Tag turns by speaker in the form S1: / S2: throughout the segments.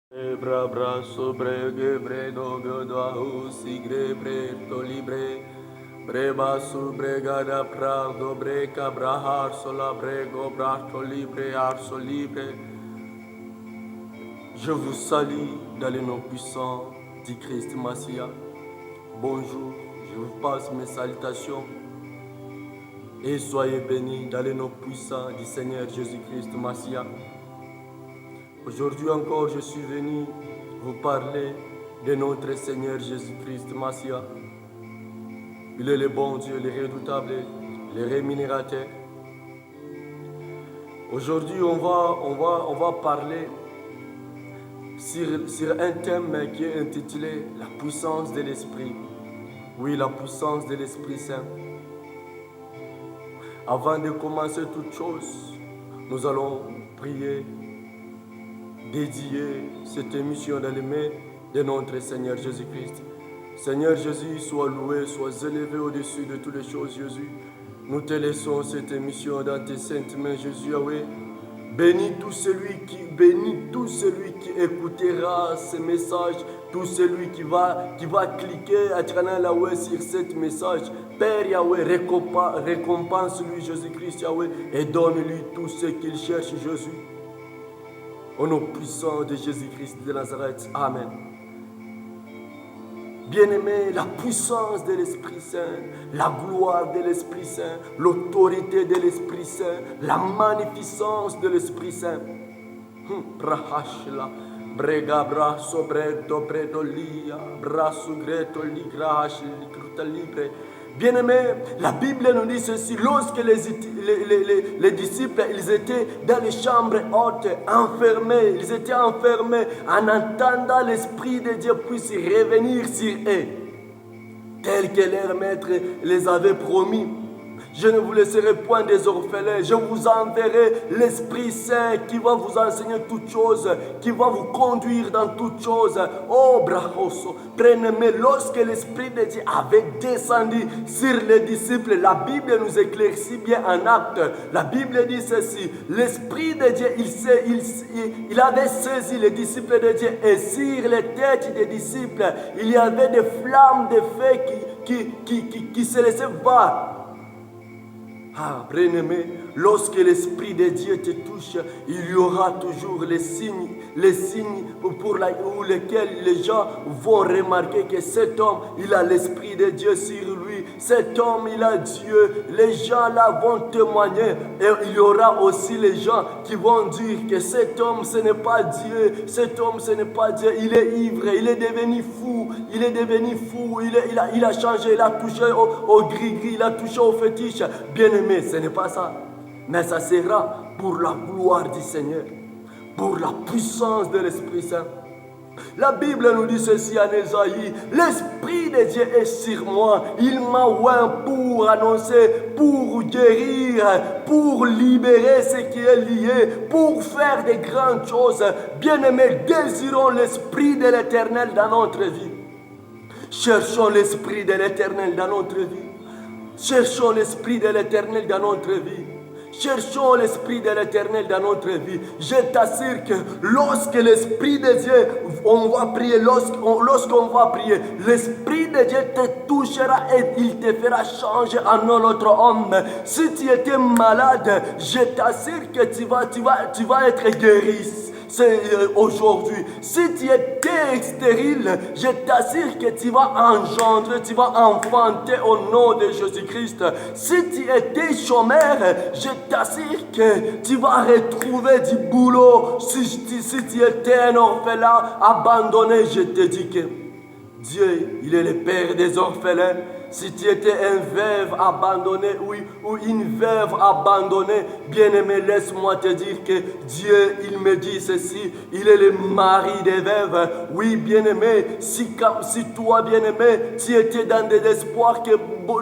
S1: Bra bra sobre gebre do godo sigre bre to libre breba sobre gada pra dobre cabra har sola brego bra to libre arso libre. Je vous salue dans le nom puissant du Christ Massia. Bonjour, je vous passe mes salutations et soyez bénis dans le nom puissant du Seigneur Jésus-Christ Massia. Aujourd'hui encore, je suis venu vous parler de notre Seigneur Jésus-Christ Massia. Il est le bon Dieu, le redoutable, le rémunérateur. Aujourd'hui, on va parler sur un thème qui est intitulé « La puissance de l'Esprit ». Oui, la puissance de l'Esprit Saint. Avant de commencer toute chose, nous allons prier, dédier cette émission dans les mains de notre Seigneur Jésus-Christ. Seigneur Jésus, sois loué, sois élevé au-dessus de toutes les choses, Jésus. Nous te laissons cette émission dans tes saintes mains, Jésus, Yahweh. Bénis tout celui qui écoutera ce message, tout celui qui va cliquer à travers Yahweh sur ce message. Père Yahweh, récompense-lui Jésus-Christ, Yahweh, et donne-lui tout ce qu'il cherche, Jésus. Au nom puissant de Jésus-Christ de Nazareth. Amen. Bien-aimés, la puissance de l'Esprit Saint, la gloire de l'Esprit Saint, l'autorité de l'Esprit Saint, la magnificence de l'Esprit Saint. Brahashla, brega brasso bredo bredo lia, brasso greto ligrash likruta libre. Bien-aimés, la Bible nous dit ceci, lorsque les disciples, ils étaient dans les chambres hautes, enfermés, ils étaient enfermés en attendant l'Esprit de Dieu puisse revenir sur eux, tel que leur maître les avait promis. Je ne vous laisserai point des orphelins, je vous enverrai l'Esprit Saint qui va vous enseigner toutes choses, qui va vous conduire dans toutes choses. Oh, brahoso, prenez-moi, lorsque l'Esprit de Dieu avait descendu sur les disciples, la Bible nous éclaircit bien en acte. La Bible dit ceci, l'Esprit de Dieu, il avait saisi les disciples de Dieu et sur les têtes des disciples, il y avait des flammes de feu qui se laissaient voir. Ah, bien-aimé, lorsque l'Esprit de Dieu te touche, il y aura toujours les signes pour lesquels les gens vont remarquer que cet homme, il a l'Esprit de Dieu sur lui. Cet homme, il a Dieu. Les gens là vont témoigner. Et il y aura aussi les gens qui vont dire que cet homme, ce n'est pas Dieu. Cet homme, ce n'est pas Dieu. Il est ivre, il est devenu fou. Il est devenu fou. Il a changé, il a touché au gris-gris, il a touché au fétiche. Bien-aimé, ce n'est pas ça. Mais ça sera pour la gloire du Seigneur, pour la puissance de l'Esprit Saint. La Bible nous dit ceci en Ésaïe, l'Esprit de Dieu est sur moi, il m'a oint pour annoncer, pour guérir, pour libérer ce qui est lié, pour faire de grandes choses. Bien-aimés, désirons l'Esprit de l'Éternel dans notre vie. Cherchons l'Esprit de l'Éternel dans notre vie. Cherchons l'Esprit de l'Éternel dans notre vie. Cherchons l'Esprit de l'Éternel dans notre vie. Je t'assure que lorsque l'Esprit de Dieu, on va prier, lorsqu'on va prier, l'Esprit de Dieu te touchera et il te fera changer en un autre homme. Si tu étais malade, je t'assure que tu vas être guéri. C'est aujourd'hui. Si tu étais stérile, je t'assure que tu vas engendrer, tu vas enfanter au nom de Jésus-Christ. Si tu étais chômeur, je t'assure que tu vas retrouver du boulot. Si tu étais un orphelin abandonné, je te dis que Dieu, il est le Père des orphelins. Si tu étais un veuve abandonné, oui, ou une veuve abandonnée, bien-aimé, laisse-moi te dire que Dieu, il me dit ceci, il est le mari des veuves. Oui, bien-aimé, si toi, bien-aimé, tu étais dans des espoirs que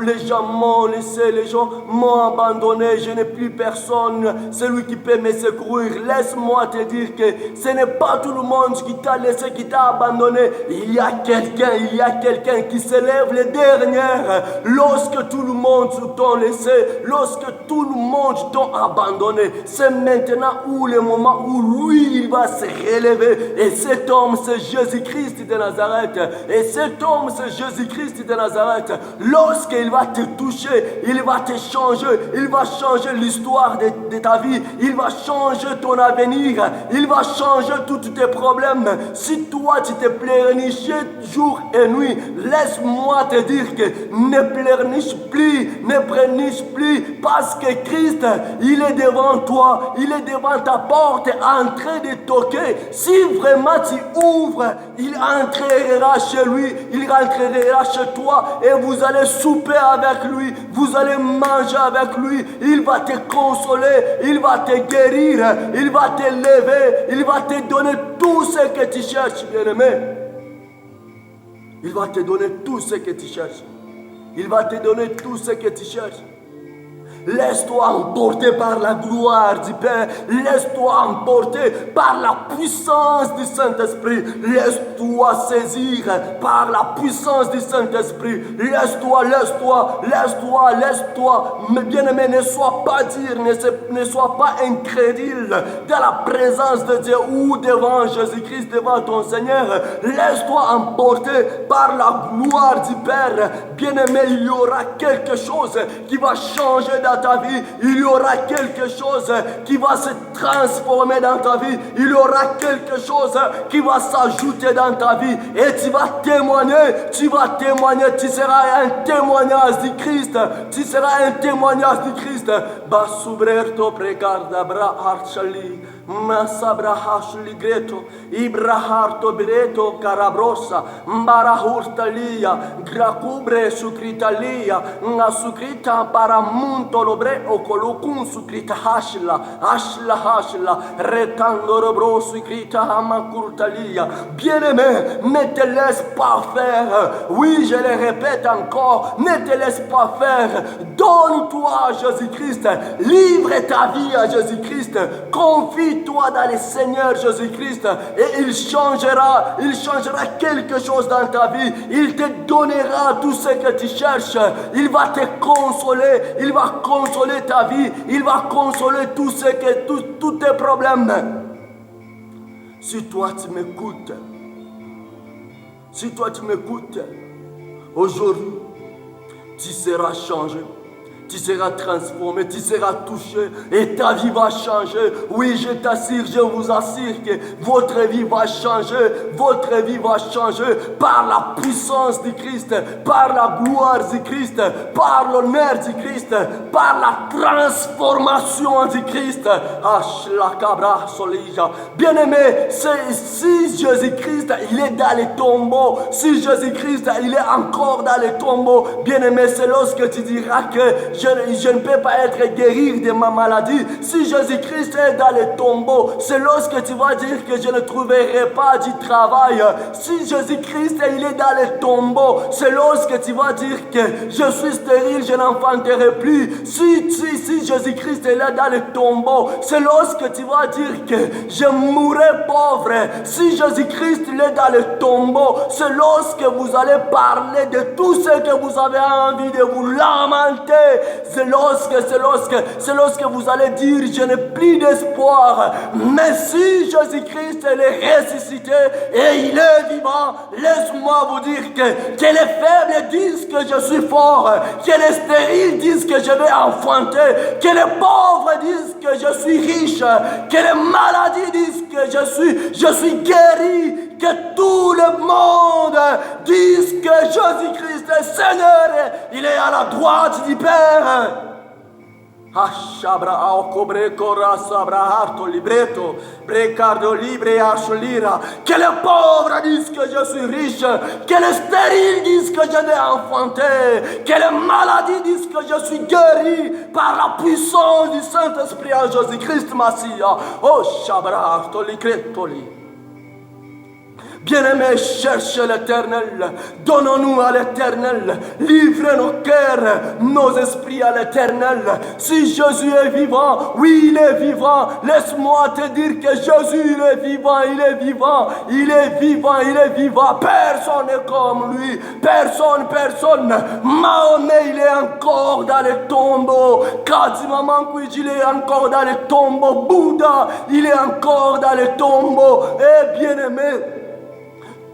S1: les gens m'ont laissé, les gens m'ont abandonné, je n'ai plus personne, celui qui peut me secourir. Laisse-moi te dire que ce n'est pas tout le monde qui t'a laissé, qui t'a abandonné. Il y a quelqu'un qui s'élève les dernières Père, lorsque tout le monde t'ont laissé, lorsque tout le monde t'ont abandonné, c'est maintenant où le moment où lui, il va se relever. Et cet homme, c'est Jésus-Christ de Nazareth. Et cet homme, c'est Jésus-Christ de Nazareth. Lorsqu'il va te toucher, il va te changer. Il va changer l'histoire de ta vie. Il va changer ton avenir. Il va changer tous tes problèmes. Si toi, tu te pleurniches jour et nuit, laisse-moi te dire que ne pleurniche plus, ne pleurniche plus, parce que Christ, il est devant toi, il est devant ta porte, en train de toquer. Si vraiment tu ouvres, il entrera chez lui, il rentrera chez toi, et vous allez souper avec lui, vous allez manger avec lui. Il va te consoler, il va te guérir, il va te lever, il va te donner tout ce que tu cherches, bien-aimé. Il va te donner tout ce que tu cherches. Il va te donner tout ce que tu cherches. Laisse-toi emporter par la gloire du Père. Laisse-toi emporter par la puissance du Saint-Esprit. Laisse-toi saisir par la puissance du Saint-Esprit. Laisse-toi, laisse-toi, laisse-toi, laisse-toi. Mais bien-aimé, ne sois pas dire, ne sois pas incrédule dans la présence de Dieu ou devant Jésus-Christ, devant ton Seigneur. Laisse-toi emporter par la gloire du Père. Bien-aimé, il y aura quelque chose qui va changer dans ta vie, il y aura quelque chose qui va se transformer dans ta vie, il y aura quelque chose qui va s'ajouter dans ta vie, et tu vas témoigner, tu seras un témoignage du Christ, tu seras un témoignage du Christ. Basubreto precarda bra archali, masabra hashli greto, ibraharto breto carabrosa, mbarahurtalia, gracubre sucritalia, ngasukrita paramunto lobre okolokun sukrita hashla, retando bro sukrita hamakurtalia. Bien-aimé, ne te laisse pas faire. Oui, je le répète encore, ne te laisse pas faire. Donne-toi à Jésus-Christ, livre ta vie à Jésus-Christ, confie-toi dans le Seigneur Jésus-Christ, et il changera quelque chose dans ta vie. Il te donnera tout ce que tu cherches. Il va te consoler, il va consoler ta vie, il va consoler tous tes problèmes. Si toi tu m'écoutes, aujourd'hui, tu seras changé. Tu seras transformé, tu seras touché et ta vie va changer. Oui, je t'assure, je vous assure que votre vie va changer. Votre vie va changer par la puissance du Christ, par la gloire du Christ, par l'honneur du Christ, par la transformation du Christ. Bien-aimé, si Jésus-Christ, il est dans les tombeaux, si Jésus-Christ, il est encore dans les tombeaux, bien-aimé, c'est lorsque tu diras que je ne peux pas être guéri de ma maladie. Si Jésus-Christ est dans les tombeaux, c'est lorsque tu vas dire que je ne trouverai pas du travail. Si Jésus-Christ il est dans les tombeaux, c'est lorsque tu vas dire que je suis stérile, je n'enfanterai plus. Si Jésus-Christ est là dans les tombeaux, c'est lorsque tu vas dire que je mourrai pauvre. Si Jésus-Christ est dans les tombeaux, c'est lorsque vous allez parler de tout ce que vous avez envie de vous lamenter. C'est lorsque vous allez dire je n'ai plus d'espoir. Mais si Jésus-Christ est ressuscité et il est vivant, laisse-moi vous dire que les faibles disent que je suis fort, que les stériles disent que je vais enfanter, que les pauvres disent que je suis riche, que les maladies disent que je suis guéri, que tout le monde dise que Jésus-Christ est Seigneur, il est à la droite du Père. Ashabra aokobre kora sabra harto libreto precardo libre asholira. Que les pauvres disent que je suis riche, que les stériles disent que je vais enfanter, que les maladies disent que je suis guéri par la puissance du Saint-Esprit en Jésus-Christ Messia. Oh Shabra harto libretoli. Bien-aimés, cherchez l'Éternel. Donnons-nous à l'Éternel. Livrez nos cœurs, nos esprits à l'Éternel. Si Jésus est vivant, oui, il est vivant. Laisse-moi te dire que Jésus, il est vivant, il est vivant. Il est vivant, il est vivant. Personne n'est comme lui. Personne. Mahomet, il est encore dans les tombeaux. Kadimama Kwiji, il est encore dans les tombeaux. Bouddha, il est encore dans les tombeaux. Et bien-aimés,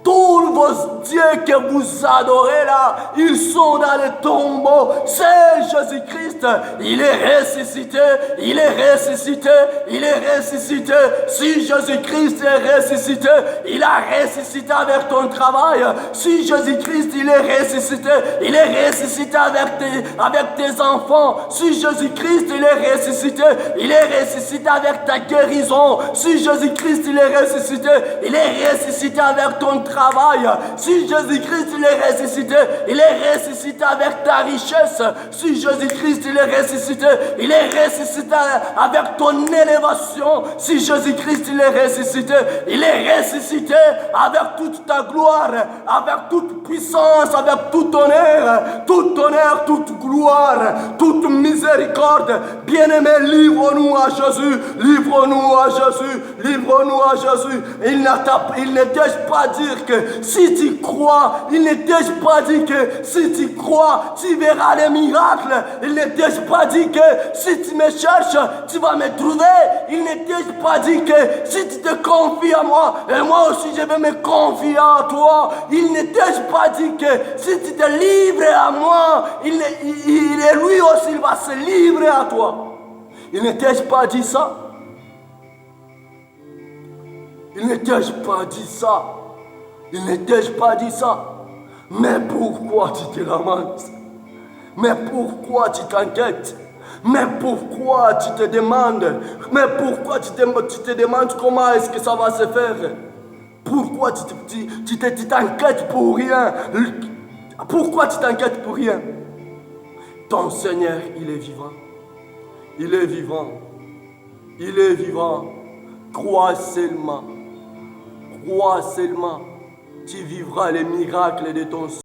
S1: tous vos dieux que vous adorez là, ils sont dans les tombeaux. C'est Jésus-Christ. Il est ressuscité. Il est ressuscité. Il est ressuscité. Si Jésus-Christ est ressuscité, il a ressuscité avec ton travail. Si Jésus-Christ il est ressuscité, il est ressuscité avec tes enfants. Si Jésus-Christ il est ressuscité, il est ressuscité avec ta guérison. Si Jésus-Christ il est ressuscité, il est ressuscité avec ton travail. Si Jésus-Christ il est ressuscité, il est ressuscité avec ta richesse. Si Jésus-Christ il est ressuscité, il est ressuscité avec ton élévation. Si Jésus-Christ il est ressuscité, il est ressuscité avec toute ta gloire, avec toute puissance, avec tout honneur, toute gloire, toute miséricorde. Bien-aimés, livre-nous à Jésus, livre-nous à Jésus, livre-nous à Jésus. Il ne t'ai pas dire que si tu crois, il ne t'ai pas dit que si tu crois, tu verras les miracles. Il ne t'ai pas dit que si tu me cherches, tu vas me trouver. Il ne t'ai pas dit que si tu te confies à moi, et moi aussi je vais me confier à toi. Il ne t'ai pas dit que si tu te livres à moi, lui aussi il va se livrer à toi. Il ne t'ai pas dit ça. Il ne t'ai pas dit ça. Il ne t'ai pas dit ça. Mais pourquoi tu te lamentes? Mais pourquoi tu t'inquiètes? Mais pourquoi tu te demandes? Mais pourquoi tu te demandes comment est-ce que ça va se faire? Pourquoi tu t'inquiètes pour rien? Pourquoi tu t'inquiètes pour rien? Ton Seigneur, il est vivant. Il est vivant. Il est vivant. Crois seulement. Crois seulement. Tu vivras les miracles de ton Seigneur.